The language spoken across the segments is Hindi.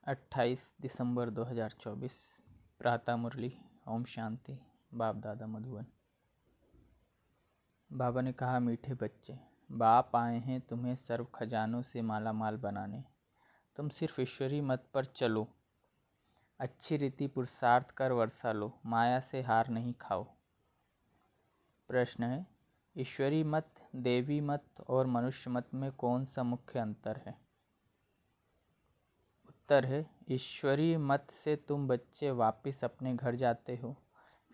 28 दिसंबर 2024 प्रातः मुरली। ओम शांति। बाप दादा मधुबन। बाबा ने कहा, मीठे बच्चे, बाप आए हैं तुम्हें सर्व खजानों से माला माल बनाने। तुम सिर्फ ईश्वरी मत पर चलो, अच्छी रीति पुरुषार्थ कर वर्षा लो, माया से हार नहीं खाओ। प्रश्न है, ईश्वरी मत, देवी मत और मनुष्य मत में कौन सा मुख्य अंतर है? उत्तर है, ईश्वरीय मत से तुम बच्चे वापस अपने घर जाते हो,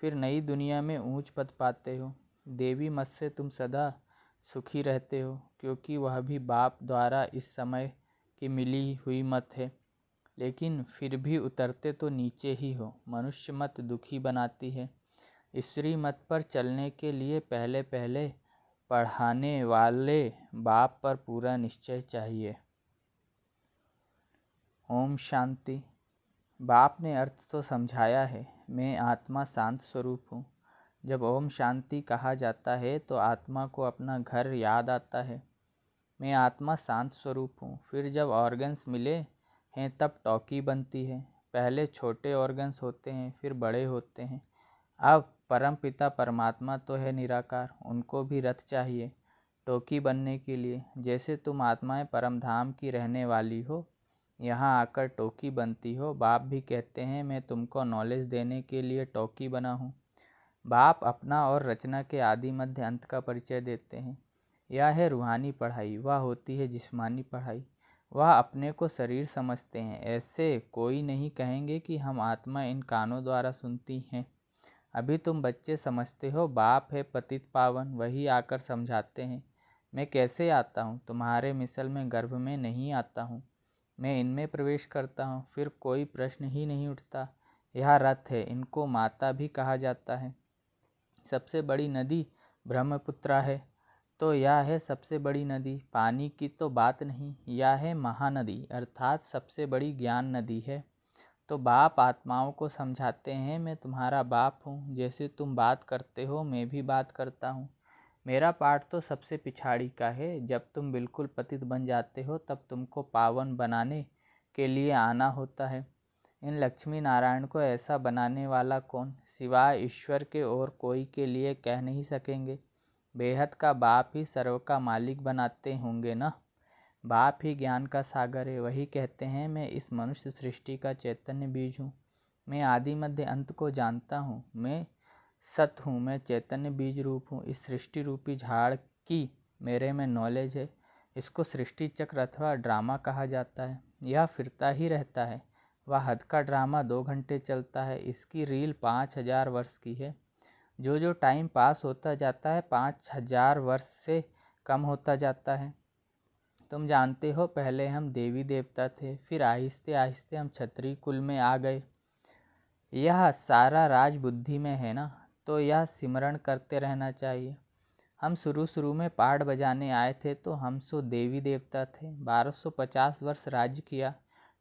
फिर नई दुनिया में ऊंच पद पाते हो। देवी मत से तुम सदा सुखी रहते हो, क्योंकि वह भी बाप द्वारा इस समय की मिली हुई मत है, लेकिन फिर भी उतरते तो नीचे ही हो। मनुष्य मत दुखी बनाती है। ईश्वरीय मत पर चलने के लिए पहले पहले पढ़ाने वाले बाप पर पूरा निश्चय चाहिए। ओम शांति। बाप ने अर्थ तो समझाया है, मैं आत्मा शांत स्वरूप हूँ। जब ओम शांति कहा जाता है तो आत्मा को अपना घर याद आता है। मैं आत्मा शांत स्वरूप हूँ। फिर जब ऑर्गन्स मिले हैं तब टॉकी बनती है। पहले छोटे ऑर्गन्स होते हैं, फिर बड़े होते हैं। अब परम पिता परमात्मा तो है निराकार, उनको भी रथ चाहिए टोकी बनने के लिए। जैसे तुम आत्माएं परम धाम की रहने वाली हो, यहाँ आकर टोकी बनती हो। बाप भी कहते हैं, मैं तुमको नॉलेज देने के लिए टोकी बना हूँ। बाप अपना और रचना के आदि मध्य अंत का परिचय देते हैं। यह है रूहानी पढ़ाई, वह होती है जिस्मानी पढ़ाई। वह अपने को शरीर समझते हैं। ऐसे कोई नहीं कहेंगे कि हम आत्मा इन कानों द्वारा सुनती हैं। अभी तुम बच्चे समझते हो बाप है पतित पावन, वही आकर समझाते हैं। मैं कैसे आता हूँ? तुम्हारे मिसल में गर्भ में नहीं आता हूँ, मैं इनमें प्रवेश करता हूँ। फिर कोई प्रश्न ही नहीं उठता। यह रथ है, इनको माता भी कहा जाता है। सबसे बड़ी नदी ब्रह्मपुत्रा है, तो यह है सबसे बड़ी नदी। पानी की तो बात नहीं, यह है महानदी, अर्थात सबसे बड़ी ज्ञान नदी है। तो बाप आत्माओं को समझाते हैं, मैं तुम्हारा बाप हूँ। जैसे तुम बात करते हो, मैं भी बात करता हूँ। मेरा पाठ तो सबसे पिछाड़ी का है। जब तुम बिल्कुल पतित बन जाते हो, तब तुमको पावन बनाने के लिए आना होता है। इन लक्ष्मी नारायण को ऐसा बनाने वाला कौन? सिवाय ईश्वर के और कोई के लिए कह नहीं सकेंगे। बेहद का बाप ही सर्व का मालिक बनाते होंगे ना। बाप ही ज्ञान का सागर है। वही कहते हैं, मैं इस मनुष्य सृष्टि का चैतन्य बीज हूँ। मैं आदि मध्य अंत को जानता हूँ। मैं सत हूँ, मैं चैतन्य बीज रूप हूँ। इस सृष्टि रूपी झाड़ की मेरे में नॉलेज है। इसको सृष्टि चक्र अथवा ड्रामा कहा जाता है। यह फिरता ही रहता है। वह हद का ड्रामा 2 घंटे चलता है। इसकी रील 5000 वर्ष की है। जो टाइम पास होता जाता है 5000 वर्ष से कम होता जाता है। तुम जानते हो, पहले हम देवी देवता थे, फिर आहिस्ते आहिस्ते हम क्षत्रिय कुल में आ गए। यह सारा राज बुद्धि में है ना, तो यह सिमरण करते रहना चाहिए। हम शुरू में पहाड़ बजाने आए थे तो हम सो देवी देवता थे। 1250 वर्ष राज्य किया।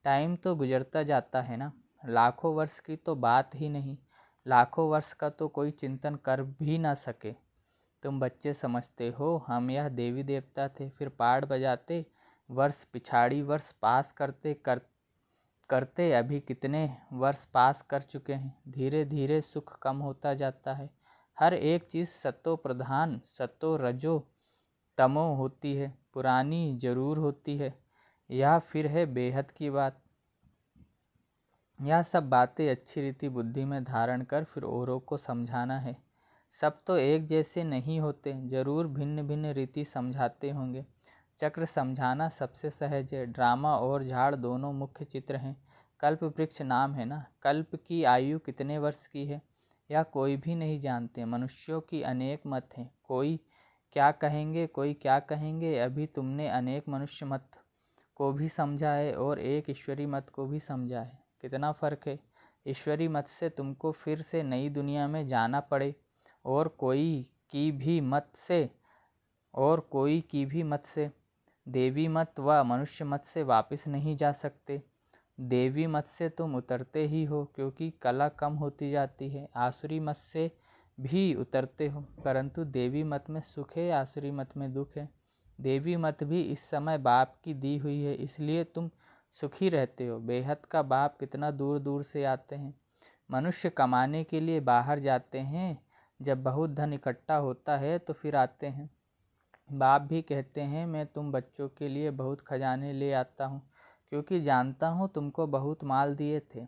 टाइम तो गुजरता जाता है ना। लाखों वर्ष की तो बात ही नहीं, लाखों वर्ष का तो कोई चिंतन कर भी ना सके। तुम बच्चे समझते हो, हम यह देवी देवता थे, फिर पहाड़ बजाते, वर्ष पिछाड़ी वर्ष पास करते अभी कितने वर्ष पास कर चुके हैं। धीरे धीरे सुख कम होता जाता है। हर एक चीज़ सतो प्रधान, सतो रजो तमो होती है। पुरानी जरूर होती है। यह फिर है बेहद की बात। यह सब बातें अच्छी रीति बुद्धि में धारण कर फिर औरों को समझाना है। सब तो एक जैसे नहीं होते, जरूर भिन्न भिन्न रीति समझाते होंगे। चक्र समझाना सबसे सहज है। ड्रामा और झाड़ दोनों मुख्य चित्र हैं। कल्प वृक्ष नाम है ना। कल्प की आयु कितने वर्ष की है, यह कोई भी नहीं जानते। मनुष्यों की अनेक मत हैं, कोई क्या कहेंगे, कोई क्या कहेंगे। अभी तुमने अनेक मनुष्य मत को भी समझा है और एक ईश्वरी मत को भी समझा है। कितना फ़र्क है। ईश्वरी मत से तुमको फिर से नई दुनिया में जाना पड़े और कोई की भी मत से देवी मत व मनुष्य मत से वापस नहीं जा सकते। देवी मत से तुम उतरते ही हो, क्योंकि कला कम होती जाती है। आसुरी मत से भी उतरते हो, परंतु देवी मत में सुख है, आसुरी मत में दुख है। देवी मत भी इस समय बाप की दी हुई है, इसलिए तुम सुखी रहते हो। बेहद का बाप कितना दूर दूर से आते हैं। मनुष्य कमाने के लिए बाहर जाते हैं, जब बहुत धन इकट्ठा होता है तो फिर आते हैं। बाप भी कहते हैं मैं तुम बच्चों के लिए बहुत खजाने ले आता हूँ, क्योंकि जानता हूँ तुमको बहुत माल दिए थे,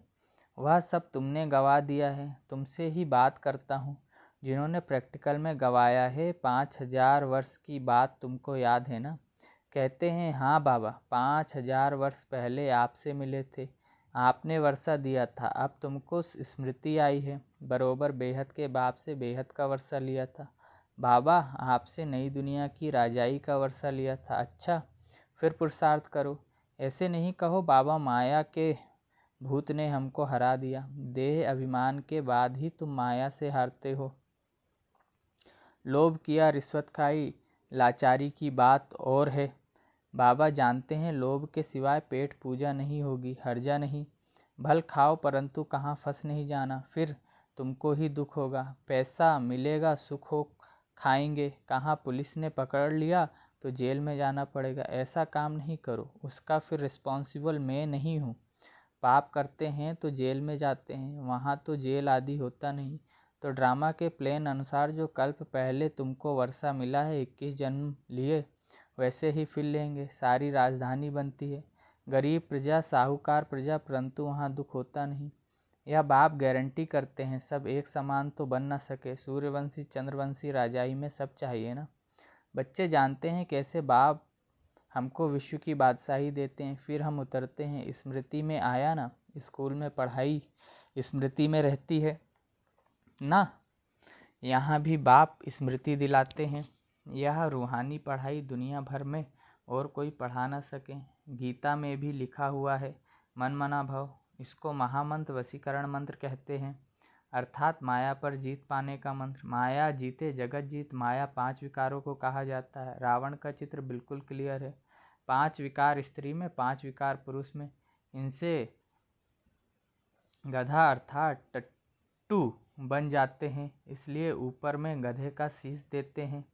वह सब तुमने गंवा दिया है। तुमसे ही बात करता हूँ जिन्होंने प्रैक्टिकल में गंवाया है। 5000 वर्ष की बात तुमको याद है ना? कहते हैं हाँ बाबा, 5000 वर्ष पहले आपसे मिले थे, आपने वर्षा दिया था। अब तुमको स्मृति आई है, बरोबर बेहद के बाप से बेहद का वर्षा लिया था। बाबा, आपसे नई दुनिया की राजाई का वर्षा लिया था। अच्छा, फिर पुरुषार्थ करो। ऐसे नहीं कहो बाबा, माया के भूत ने हमको हरा दिया। देह अभिमान के बाद ही तुम माया से हारते हो। लोभ किया, रिश्वत खाई, लाचारी की बात और है। बाबा जानते हैं लोभ के सिवाय पेट पूजा नहीं होगी। हर्जा नहीं, भल खाओ परंतु कहाँ फंस नहीं जाना, फिर तुमको ही दुख होगा। पैसा मिलेगा, सुख हो, खाएंगे, कहाँ पुलिस ने पकड़ लिया तो जेल में जाना पड़ेगा। ऐसा काम नहीं करो, उसका फिर रिस्पॉन्सिबल मैं नहीं हूँ। पाप करते हैं तो जेल में जाते हैं, वहाँ तो जेल आदि होता नहीं। तो ड्रामा के प्लान अनुसार जो कल्प पहले तुमको वर्षा मिला है, 21 जन्म लिए, वैसे ही फिर लेंगे। सारी राजधानी बनती है, गरीब प्रजा, साहूकार प्रजा, परंतु वहाँ दुख होता नहीं। यह बाप गारंटी करते हैं। सब एक समान तो बन न सके, सूर्यवंशी चंद्रवंशी राजाई में सब चाहिए ना। बच्चे जानते हैं कैसे बाप हमको विश्व की बादशाही देते हैं, फिर हम उतरते हैं। स्मृति में आया ना, स्कूल में पढ़ाई स्मृति में रहती है ना, यहाँ भी बाप स्मृति दिलाते हैं। यह रूहानी पढ़ाई दुनिया भर में और कोई पढ़ा ना सके। गीता में भी लिखा हुआ है, मन मना भव। इसको महामंत्र, वशीकरण मंत्र कहते हैं, अर्थात माया पर जीत पाने का मंत्र। माया जीते जगत जीत। माया 5 विकारों को कहा जाता है। रावण का चित्र बिल्कुल क्लियर है। 5 विकार स्त्री में, 5 विकार पुरुष में। इनसे गधा अर्थात टट्टू बन जाते हैं, इसलिए ऊपर में गधे का शीश देते हैं।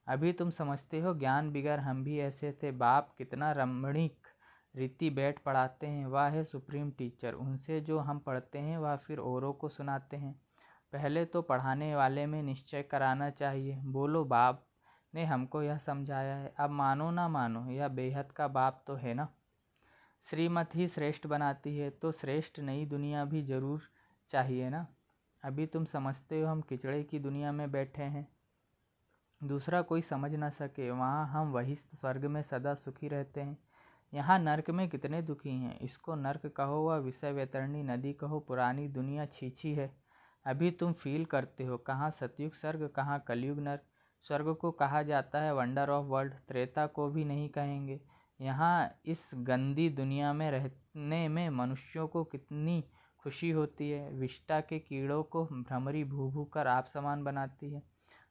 अभी तुम समझते हो ज्ञान बिगर हम भी ऐसे थे। बाप कितना रमणीक रीति बैठ पढ़ाते हैं, वह है सुप्रीम टीचर। उनसे जो हम पढ़ते हैं वह फिर औरों को सुनाते हैं। पहले तो पढ़ाने वाले में निश्चय कराना चाहिए। बोलो बाप ने हमको यह समझाया है, अब मानो ना मानो, यह बेहद का बाप तो है ना। श्रीमत ही श्रेष्ठ बनाती है, तो श्रेष्ठ नई दुनिया भी जरूर चाहिए ना। अभी तुम समझते हो हम किचड़े की दुनिया में बैठे हैं, दूसरा कोई समझ ना सके। वहाँ हम वही स्वर्ग में सदा सुखी रहते हैं। यहाँ नर्क में कितने दुखी हैं। इसको नर्क कहो व विषय वैतरणी नदी कहो, पुरानी दुनिया छीछी है। अभी तुम फील करते हो, कहाँ सतयुग स्वर्ग, कहाँ कलयुग नर्क। स्वर्ग को कहा जाता है वंडर ऑफ वर्ल्ड, त्रेता को भी नहीं कहेंगे। यहाँ इस गंदी दुनिया में रहने में मनुष्यों को कितनी खुशी होती है। विष्टा के कीड़ों को भ्रमरी भू भू कर आप समान बनाती है।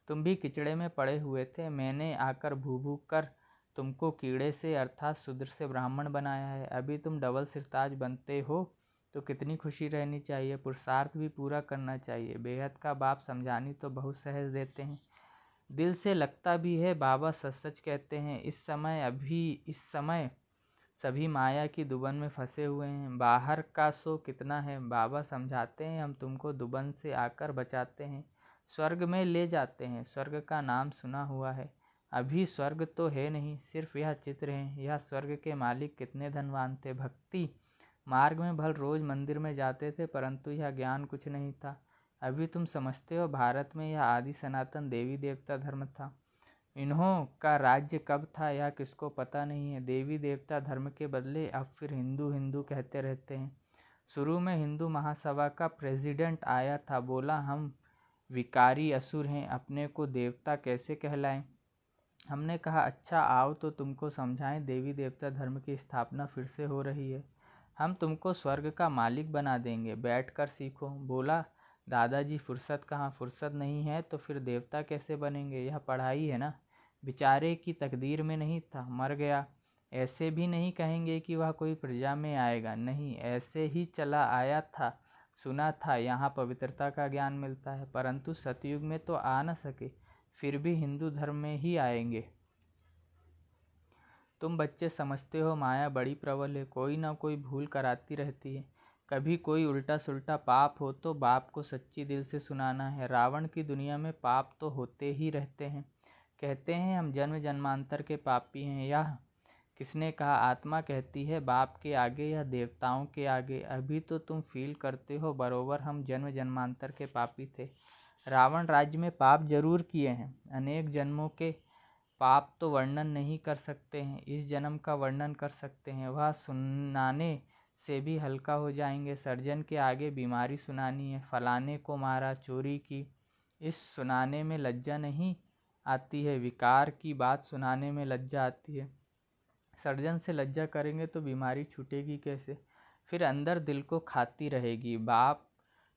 तुम भी किचड़े में पड़े हुए थे, मैंने आकर भू भू कर तुमको कीड़े से अर्थात शूद्र से ब्राह्मण बनाया है। अभी तुम डबल सिरताज बनते हो तो कितनी खुशी रहनी चाहिए। पुरुषार्थ भी पूरा करना चाहिए। बेहद का बाप समझानी तो बहुत सहज देते हैं, दिल से लगता भी है। बाबा सच सच कहते हैं, इस समय सभी माया की दुबन में फंसे हुए हैं। बाहर का सो कितना है। बाबा समझाते हैं, हम तुमको दुबन से आकर बचाते हैं, स्वर्ग में ले जाते हैं। स्वर्ग का नाम सुना हुआ है, अभी स्वर्ग तो है नहीं, सिर्फ यह चित्र है। यह स्वर्ग के मालिक कितने धनवान थे। भक्ति मार्ग में भल रोज मंदिर में जाते थे, परंतु यह ज्ञान कुछ नहीं था। अभी तुम समझते हो, भारत में यह आदि सनातन देवी देवता धर्म था। इन्हों का राज्य कब था यह किसको पता नहीं है। देवी देवता धर्म के बदले अब फिर हिंदू हिंदू कहते रहते हैं। शुरू में हिंदू महासभा का प्रेसिडेंट आया था, बोला हम विकारी असुर हैं, अपने को देवता कैसे कहलाएं। हमने कहा अच्छा आओ तो तुमको समझाएं, देवी देवता धर्म की स्थापना फिर से हो रही है। हम तुमको स्वर्ग का मालिक बना देंगे, बैठकर सीखो। बोला दादाजी फुर्सत कहाँ, फुर्सत नहीं है तो फिर देवता कैसे बनेंगे। यह पढ़ाई है ना। बेचारे की तकदीर में नहीं था, मर गया। ऐसे भी नहीं कहेंगे कि वह कोई प्रजा में आएगा, नहीं, ऐसे ही चला आया था। सुना था यहाँ पवित्रता का ज्ञान मिलता है, परंतु सतयुग में तो आ न सके, फिर भी हिंदू धर्म में ही आएंगे। तुम बच्चे समझते हो माया बड़ी प्रबल है, कोई ना कोई भूल कराती रहती है। कभी कोई उल्टा सुल्टा पाप हो तो बाप को सच्ची दिल से सुनाना है। रावण की दुनिया में पाप तो होते ही रहते हैं। कहते हैं हम जन्म जन्मांतर के पापी हैं। यह किसने कहा? आत्मा कहती है बाप के आगे या देवताओं के आगे। अभी तो तुम फील करते हो बरोबर हम जन्म जन्मांतर के पापी थे। रावण राज्य में पाप जरूर किए हैं, अनेक जन्मों के पाप तो वर्णन नहीं कर सकते हैं, इस जन्म का वर्णन कर सकते हैं, वह सुनाने से भी हल्का हो जाएंगे। सर्जन के आगे बीमारी सुनानी है, फलाने को मारा, चोरी की, इस सुनाने में लज्जा नहीं आती है, विकार की बात सुनाने में लज्जा आती है। सर्जन से लज्जा करेंगे तो बीमारी छूटेगी कैसे? फिर अंदर दिल को खाती रहेगी। बाप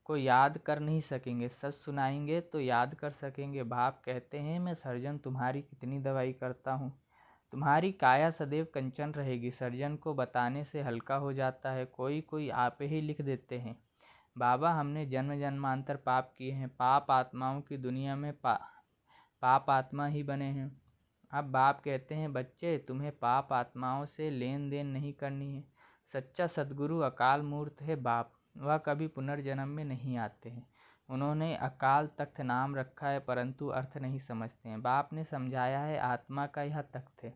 को याद कर नहीं सकेंगे, सच सुनाएंगे तो याद कर सकेंगे। बाप कहते हैं मैं सर्जन तुम्हारी कितनी दवाई करता हूँ, तुम्हारी काया सदैव कंचन रहेगी। सर्जन को बताने से हल्का हो जाता है। कोई कोई आप ही लिख देते हैं, बाबा हमने जन्म जन्मांतर पाप किए हैं, पाप आत्माओं की दुनिया में पाप आत्मा ही बने हैं। अब बाप कहते हैं बच्चे तुम्हें पाप आत्माओं से लेन देन नहीं करनी है। सच्चा सद्गुरु अकाल मूर्त है बाप, वह कभी पुनर्जन्म में नहीं आते हैं। उन्होंने अकाल तख्त नाम रखा है परंतु अर्थ नहीं समझते हैं। बाप ने समझाया है आत्मा का यह तख्त है,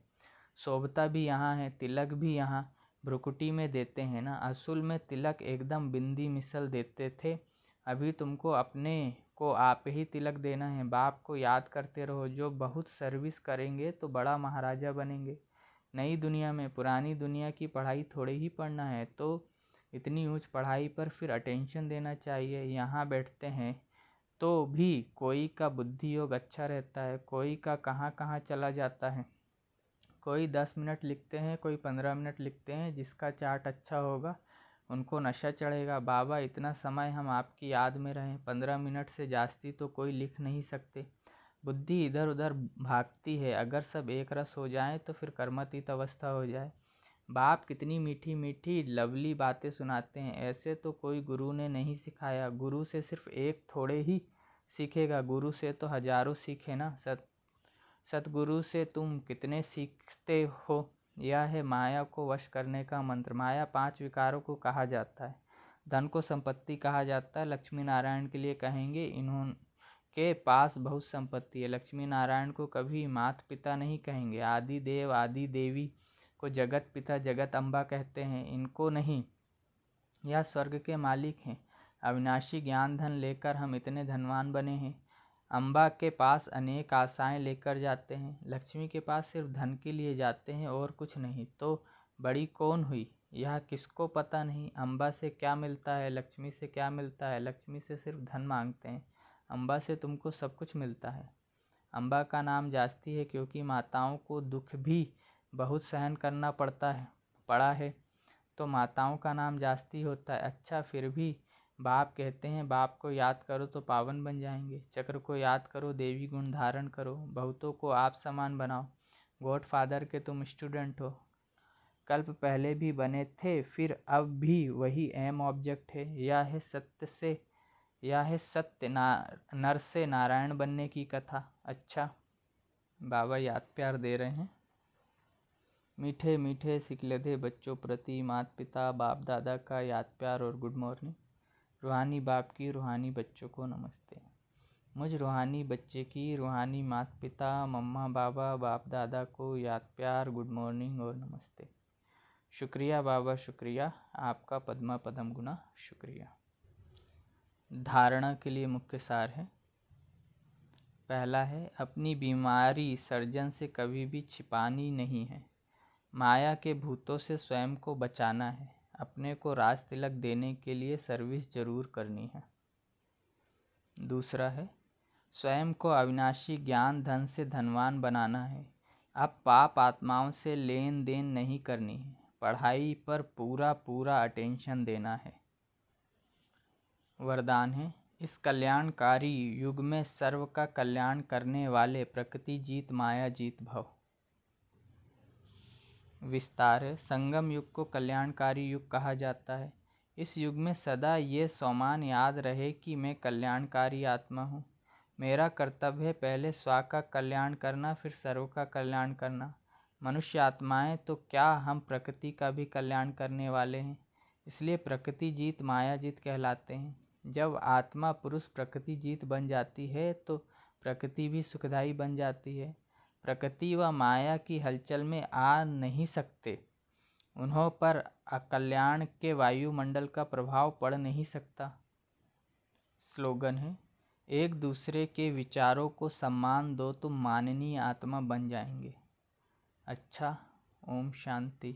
शोभता भी यहाँ है, तिलक भी यहाँ भ्रुकुटी में देते हैं ना। असुल में तिलक एकदम बिंदी मिसल देते थे, अभी तुमको अपने को आप ही तिलक देना है। बाप को याद करते रहो, जो बहुत सर्विस करेंगे तो बड़ा महाराजा बनेंगे। नई दुनिया में पुरानी दुनिया की पढ़ाई थोड़े ही पढ़ना है, तो इतनी ऊंच पढ़ाई पर फिर अटेंशन देना चाहिए। यहाँ बैठते हैं तो भी कोई का बुद्धि योग अच्छा रहता है, कोई का कहाँ कहाँ चला जाता है। कोई 10 मिनट लिखते हैं, कोई 15 मिनट लिखते हैं, जिसका चार्ट अच्छा होगा उनको नशा चढ़ेगा। बाबा इतना समय हम आपकी याद में रहें, 15 मिनट से जास्ती तो कोई लिख नहीं सकते। बुद्धि इधर उधर भागती है, अगर सब एक रस हो जाए तो फिर कर्मतीत अवस्था हो जाए। बाप कितनी मीठी मीठी लवली बातें सुनाते हैं, ऐसे तो कोई गुरु ने नहीं सिखाया। गुरु से सिर्फ एक थोड़े ही सीखेगा, गुरु से तो हजारों सीखे ना। सतगुरु से तुम कितने सीखते हो? यह है माया को वश करने का मंत्र। माया 5 विकारों को कहा जाता है। धन को संपत्ति कहा जाता है। लक्ष्मी नारायण के लिए कहेंगे इन्होंने पास बहुत संपत्ति है। लक्ष्मी नारायण को कभी माता पिता नहीं कहेंगे। आदि देव आदि देवी को जगत पिता जगत अम्बा कहते हैं, इनको नहीं। यह स्वर्ग के मालिक हैं। अविनाशी ज्ञान धन लेकर हम इतने धनवान बने हैं। अम्बा के पास अनेक आशाएं लेकर जाते हैं, लक्ष्मी के पास सिर्फ धन के लिए जाते हैं और कुछ नहीं। तो बड़ी कौन हुई यह किसको पता नहीं। अम्बा से क्या मिलता है, लक्ष्मी से क्या मिलता है? लक्ष्मी से सिर्फ धन मांगते हैं, अम्बा से तुमको सब कुछ मिलता है। अम्बा का नाम जास्ती है क्योंकि माताओं को दुख भी बहुत सहन करना पड़ा है, तो माताओं का नाम जास्ती होता है। अच्छा फिर भी बाप कहते हैं बाप को याद करो तो पावन बन जाएंगे। चक्र को याद करो, देवी गुण धारण करो, बहुतों को आप समान बनाओ। गॉड फादर के तुम स्टूडेंट हो, कल्प पहले भी बने थे, फिर अब भी वही एम ऑब्जेक्ट है। यह है सत्य नर से नारायण बनने की कथा। अच्छा बाबा याद प्यार दे रहे हैं। मीठे मीठे सिकलधे बच्चों प्रति माता पिता बाप दादा का याद प्यार और गुड मॉर्निंग। रूहानी बाप की रूहानी बच्चों को नमस्ते। मुझ रूहानी बच्चे की रूहानी माता पिता मम्मा बाबा बाप दादा को याद प्यार, गुड मॉर्निंग और नमस्ते। शुक्रिया बाबा, शुक्रिया आपका, पद्मा पदम गुना शुक्रिया। धारणा के लिए मुख्य सार है। पहला है, अपनी बीमारी सर्जन से कभी भी छिपानी नहीं है। माया के भूतों से स्वयं को बचाना है। अपने को राज तिलक देने के लिए सर्विस जरूर करनी है। दूसरा है, स्वयं को अविनाशी ज्ञान धन से धनवान बनाना है। अब पाप आत्माओं से लेन देन नहीं करनी है, पढ़ाई पर पूरा अटेंशन देना है। वरदान है, इस कल्याणकारी युग में सर्व का कल्याण करने वाले प्रकृति जीत माया जीत भव। विस्तार है, संगम युग को कल्याणकारी युग कहा जाता है। इस युग में सदा ये सोमान याद रहे कि मैं कल्याणकारी आत्मा हूँ। मेरा कर्तव्य है पहले स्व का कल्याण करना, फिर सर्व का कल्याण करना। मनुष्य आत्माएं तो क्या हम प्रकृति का भी कल्याण करने वाले हैं, इसलिए प्रकृति जीत माया जीत कहलाते हैं। जब आत्मा पुरुष प्रकृति जीत बन जाती है तो प्रकृति भी सुखदायी बन जाती है। प्रकृति व माया की हलचल में आ नहीं सकते, उन्हों पर अकल्याण के वायुमंडल का प्रभाव पड़ नहीं सकता। स्लोगन है, एक दूसरे के विचारों को सम्मान दो तो माननीय आत्मा बन जाएंगे। अच्छा, ओम शांति।